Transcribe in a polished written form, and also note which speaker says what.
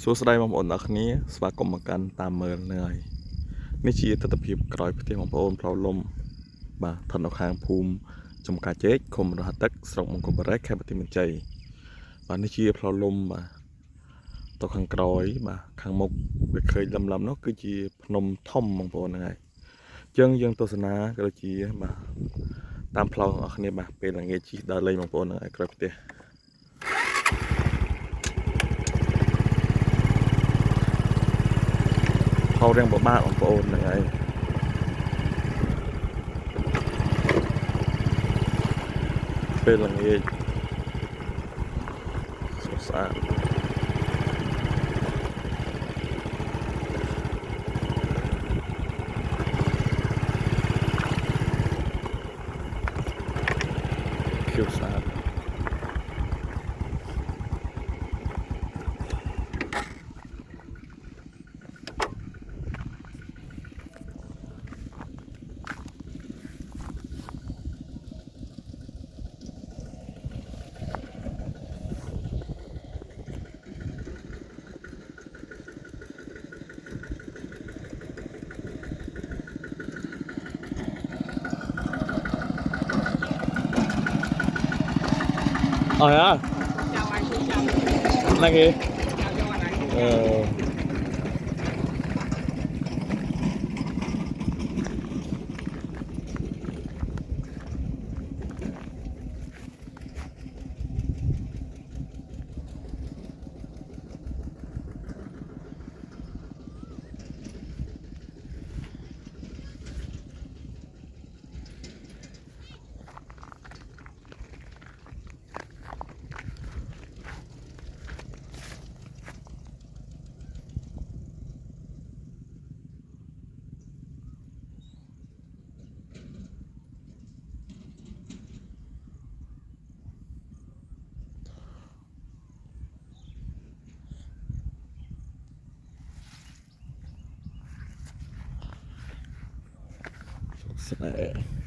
Speaker 1: សួស្តីបងប្អូនទាំងអស់គ្នាស្វាគមន៍មកកាន់តាមមើលនឹងហើយនេះជាទស្សនវិជ្ជាក្រោយផ្ទះបងប្អូនផ្លូវលំបាទស្ថិតនៅខាងភូមិចំការជែកឃុំរហទឹកស្រុកមង្គលបុរីខេត្តបន្ទាយមានជ័យបាទនេះជាផ្លូវលំបាទទៅខាងក្រោយបាទខាងមុខវាឃើញលំនោះគឺជាភ្នំធំបងប្អូនហ្នឹងហើយអញ្ចឹងយើងទស្សនាក៏ដូចជាបាទតាមផ្លូវបងប្អូនគ្នាបាទពេលល្ងាចជិះដើរលេងបងប្អូនហ្នឹងឲ្យក្រោយផ្ទះហៅរៀងបបាក់បងប្អូនហ្នឹងហើយពេលល្ងាចស្អាតខៀវស្អាតอ๋อฮะนั่นไงเออស្នេហ៍